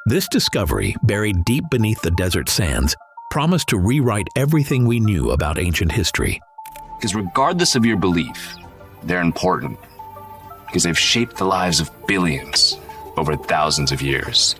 This discovery, buried deep beneath the desert sands, promised to rewrite everything we knew about ancient history. Because regardless of your belief, they're important. Because they've shaped the lives of billions over thousands of years.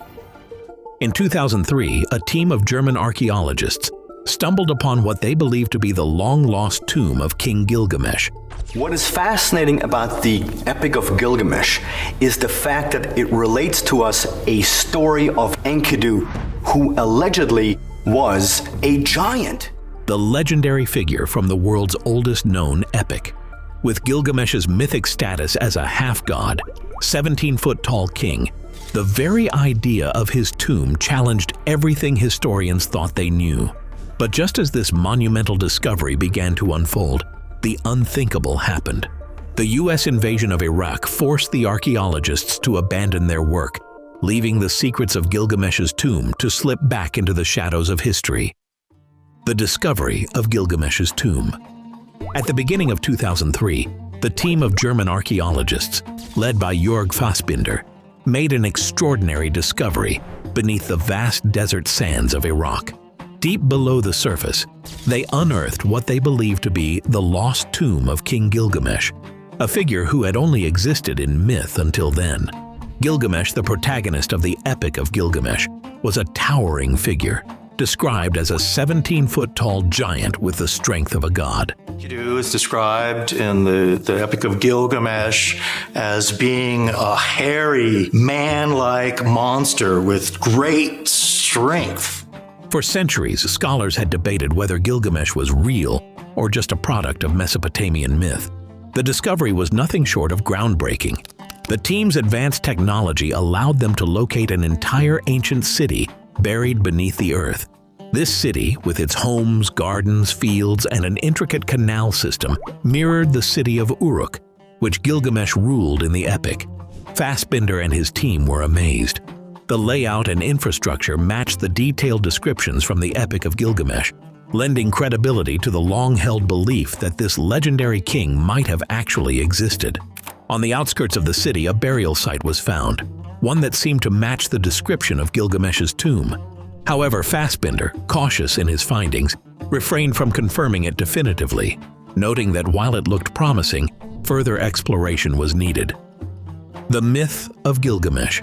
In 2003, a team of German archaeologists stumbled upon what they believed to be the long-lost tomb of King Gilgamesh. What is fascinating about the Epic of Gilgamesh is the fact that it relates to us a story of Enkidu, who allegedly was a giant. The legendary figure from the world's oldest known epic. With Gilgamesh's mythic status as a half-god, 17-foot-tall king, the very idea of his tomb challenged everything historians thought they knew. But just as this monumental discovery began to unfold, the unthinkable happened. The U.S. invasion of Iraq forced the archaeologists to abandon their work, leaving the secrets of Gilgamesh's tomb to slip back into the shadows of history. The discovery of Gilgamesh's tomb. At the beginning of 2003, the team of German archaeologists, led by Jörg Fassbinder, made an extraordinary discovery beneath the vast desert sands of Iraq. Deep below the surface, they unearthed what they believed to be the lost tomb of King Gilgamesh, a figure who had only existed in myth until then. Gilgamesh, the protagonist of the Epic of Gilgamesh, was a towering figure, described as a 17-foot-tall giant with the strength of a god. Enkidu is described in the Epic of Gilgamesh as being a hairy, man-like monster with great strength. For centuries, scholars had debated whether Gilgamesh was real or just a product of Mesopotamian myth. The discovery was nothing short of groundbreaking. The team's advanced technology allowed them to locate an entire ancient city buried beneath the earth. This city, with its homes, gardens, fields, and an intricate canal system, mirrored the city of Uruk, which Gilgamesh ruled in the epic. Fassbinder and his team were amazed. The layout and infrastructure matched the detailed descriptions from the Epic of Gilgamesh, lending credibility to the long-held belief that this legendary king might have actually existed. On the outskirts of the city, a burial site was found, one that seemed to match the description of Gilgamesh's tomb. However, Fassbinder, cautious in his findings, refrained from confirming it definitively, noting that while it looked promising, further exploration was needed. The Myth of Gilgamesh.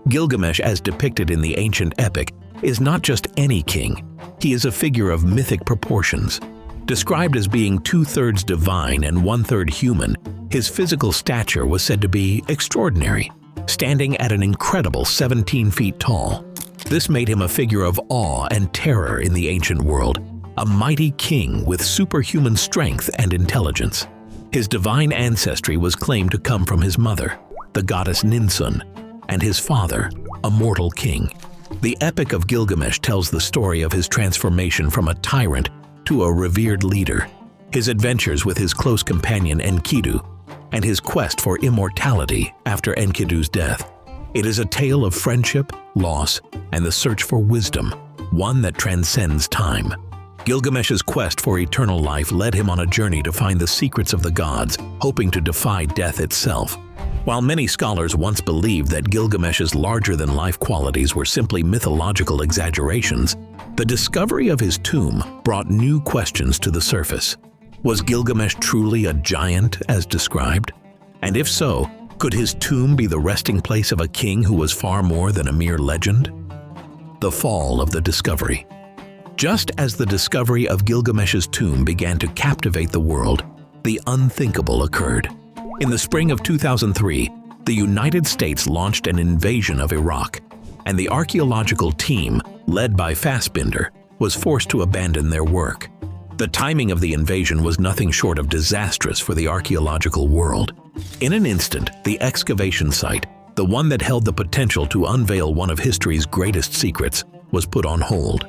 Gilgamesh, as depicted in the ancient epic, is not just any king. He is a figure of mythic proportions. Described as being 2/3 divine and 1/3 human, his physical stature was said to be extraordinary, standing at an incredible 17 feet tall. This made him a figure of awe and terror in the ancient world, a mighty king with superhuman strength and intelligence. His divine ancestry was claimed to come from his mother, the goddess Ninsun, and his father, a mortal king. The Epic of Gilgamesh tells the story of his transformation from a tyrant to a revered leader, his adventures with his close companion Enkidu, and his quest for immortality after Enkidu's death. It is a tale of friendship, loss, and the search for wisdom, one that transcends time. Gilgamesh's quest for eternal life led him on a journey to find the secrets of the gods, hoping to defy death itself. While many scholars once believed that Gilgamesh's larger-than-life qualities were simply mythological exaggerations, the discovery of his tomb brought new questions to the surface. Was Gilgamesh truly a giant as described? And if so, could his tomb be the resting place of a king who was far more than a mere legend? The fall of the discovery. Just as the discovery of Gilgamesh's tomb began to captivate the world, the unthinkable occurred. In the spring of 2003, the United States launched an invasion of Iraq, and the archaeological team, led by Fassbinder, was forced to abandon their work. The timing of the invasion was nothing short of disastrous for the archaeological world. In an instant, the excavation site, the one that held the potential to unveil one of history's greatest secrets, was put on hold.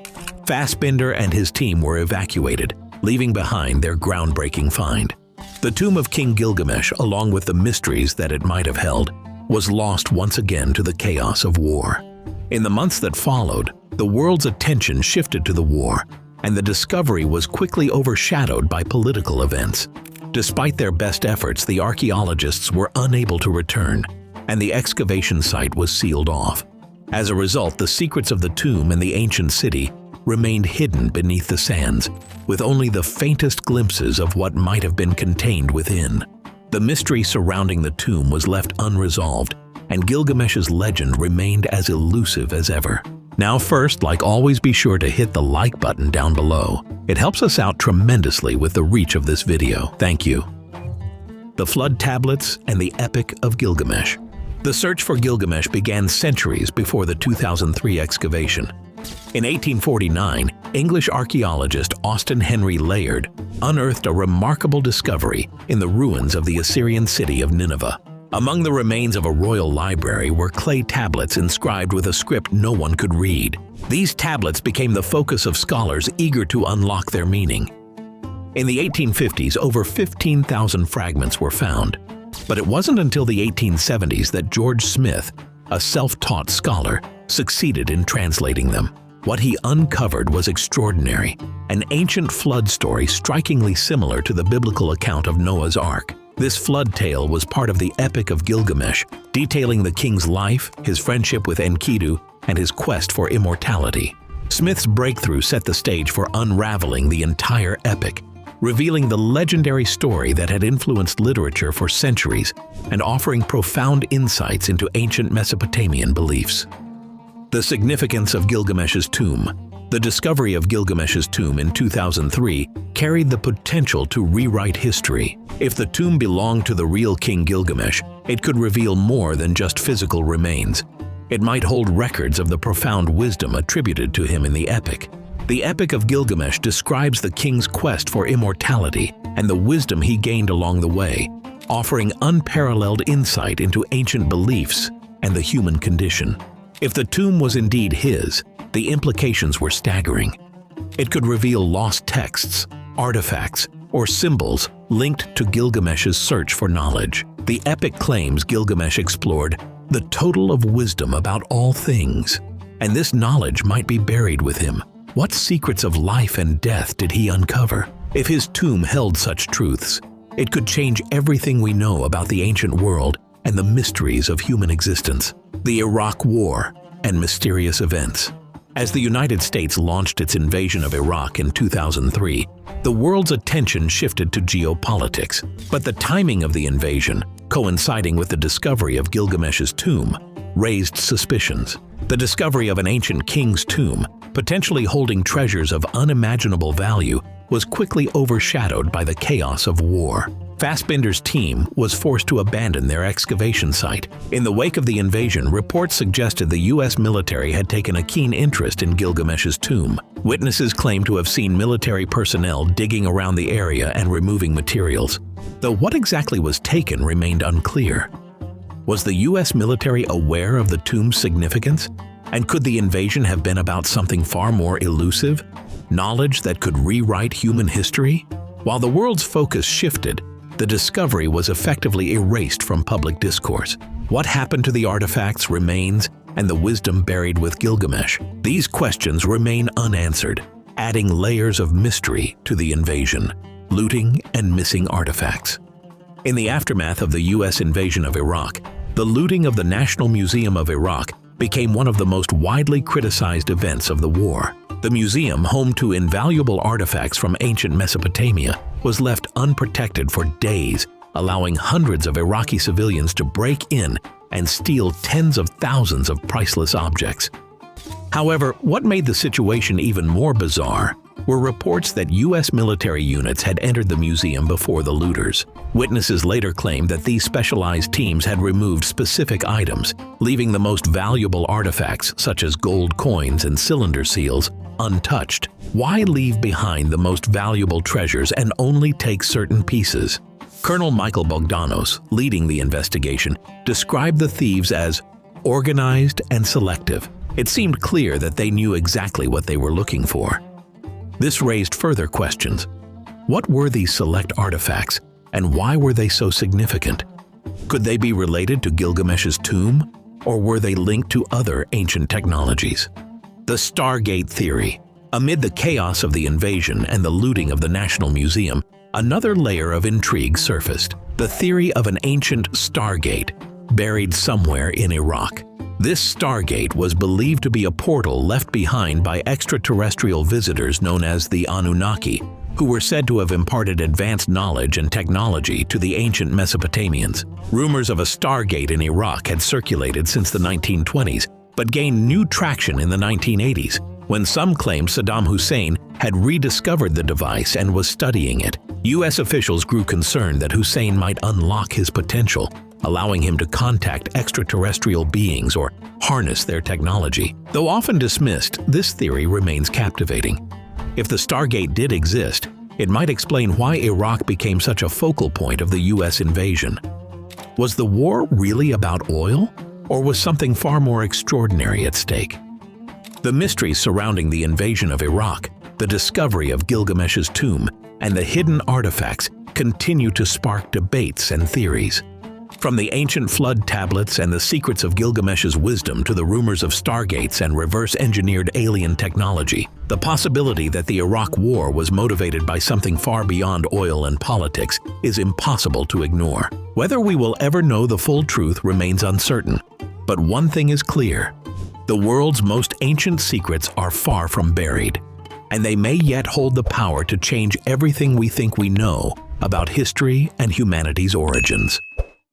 Fassbinder and his team were evacuated, leaving behind their groundbreaking find. The tomb of King Gilgamesh, along with the mysteries that it might have held, was lost once again to the chaos of war. In the months that followed, the world's attention shifted to the war, and the discovery was quickly overshadowed by political events. Despite their best efforts, the archaeologists were unable to return, and the excavation site was sealed off. As a result, the secrets of the tomb and the ancient city remained hidden beneath the sands, with only the faintest glimpses of what might have been contained within. The mystery surrounding the tomb was left unresolved, and Gilgamesh's legend remained as elusive as ever. Now first, like always, be sure to hit the like button down below. It helps us out tremendously with the reach of this video. Thank you. The Flood Tablets and the Epic of Gilgamesh. The search for Gilgamesh began centuries before the 2003 excavation. In 1849, English archaeologist Austen Henry Layard unearthed a remarkable discovery in the ruins of the Assyrian city of Nineveh. Among the remains of a royal library were clay tablets inscribed with a script no one could read. These tablets became the focus of scholars eager to unlock their meaning. In the 1850s, over 15,000 fragments were found. But it wasn't until the 1870s that George Smith, a self-taught scholar, succeeded in translating them. What he uncovered was extraordinary, an ancient flood story strikingly similar to the biblical account of Noah's Ark. This flood tale was part of the Epic of Gilgamesh, detailing the king's life, his friendship with Enkidu, and his quest for immortality. Smith's breakthrough set the stage for unraveling the entire epic, revealing the legendary story that had influenced literature for centuries and offering profound insights into ancient Mesopotamian beliefs. The significance of Gilgamesh's tomb. The discovery of Gilgamesh's tomb in 2003 carried the potential to rewrite history. If the tomb belonged to the real King Gilgamesh, it could reveal more than just physical remains. It might hold records of the profound wisdom attributed to him in the epic. The Epic of Gilgamesh describes the king's quest for immortality and the wisdom he gained along the way, offering unparalleled insight into ancient beliefs and the human condition. If the tomb was indeed his, the implications were staggering. It could reveal lost texts, artifacts, or symbols linked to Gilgamesh's search for knowledge. The epic claims Gilgamesh explored the total of wisdom about all things, and this knowledge might be buried with him. What secrets of life and death did he uncover? If his tomb held such truths, it could change everything we know about the ancient world and the mysteries of human existence. The Iraq War and mysterious events. As the United States launched its invasion of Iraq in 2003, the world's attention shifted to geopolitics. But the timing of the invasion, coinciding with the discovery of Gilgamesh's tomb, raised suspicions. The discovery of an ancient king's tomb, potentially holding treasures of unimaginable value, was quickly overshadowed by the chaos of war. Fassbinder's team was forced to abandon their excavation site. In the wake of the invasion, reports suggested the U.S. military had taken a keen interest in Gilgamesh's tomb. Witnesses claimed to have seen military personnel digging around the area and removing materials, though what exactly was taken remained unclear. Was the U.S. military aware of the tomb's significance? And could the invasion have been about something far more elusive? Knowledge that could rewrite human history? While the world's focus shifted, the discovery was effectively erased from public discourse. What happened to the artifacts, remains, and the wisdom buried with Gilgamesh? These questions remain unanswered, adding layers of mystery to the invasion, looting, and missing artifacts. In the aftermath of the U.S. invasion of Iraq, the looting of the National Museum of Iraq became one of the most widely criticized events of the war. The museum, home to invaluable artifacts from ancient Mesopotamia, was left unprotected for days, allowing hundreds of Iraqi civilians to break in and steal tens of thousands of priceless objects. However, what made the situation even more bizarre were reports that U.S. military units had entered the museum before the looters. Witnesses later claimed that these specialized teams had removed specific items, leaving the most valuable artifacts, such as gold coins and cylinder seals, untouched. Why leave behind the most valuable treasures and only take certain pieces? Colonel Michael Bogdanos, leading the investigation, described the thieves as organized and selective. It seemed clear that they knew exactly what they were looking for. This raised further questions. What were these select artifacts, and why were they so significant? Could they be related to Gilgamesh's tomb, or were they linked to other ancient technologies? The Stargate theory. Amid the chaos of the invasion and the looting of the National Museum, another layer of intrigue surfaced. The theory of an ancient Stargate buried somewhere in Iraq. This Stargate was believed to be a portal left behind by extraterrestrial visitors known as the Anunnaki, who were said to have imparted advanced knowledge and technology to the ancient Mesopotamians. Rumors of a Stargate in Iraq had circulated since the 1920s, but gained new traction in the 1980s, when some claimed Saddam Hussein had rediscovered the device and was studying it. U.S. officials grew concerned that Hussein might unlock his potential, allowing him to contact extraterrestrial beings or harness their technology. Though often dismissed, this theory remains captivating. If the Stargate did exist, it might explain why Iraq became such a focal point of the U.S. invasion. Was the war really about oil, or was something far more extraordinary at stake? The mysteries surrounding the invasion of Iraq, the discovery of Gilgamesh's tomb, and the hidden artifacts continue to spark debates and theories. From the ancient flood tablets and the secrets of Gilgamesh's wisdom to the rumors of Stargates and reverse-engineered alien technology, the possibility that the Iraq War was motivated by something far beyond oil and politics is impossible to ignore. Whether we will ever know the full truth remains uncertain, but one thing is clear: the world's most ancient secrets are far from buried, and they may yet hold the power to change everything we think we know about history and humanity's origins.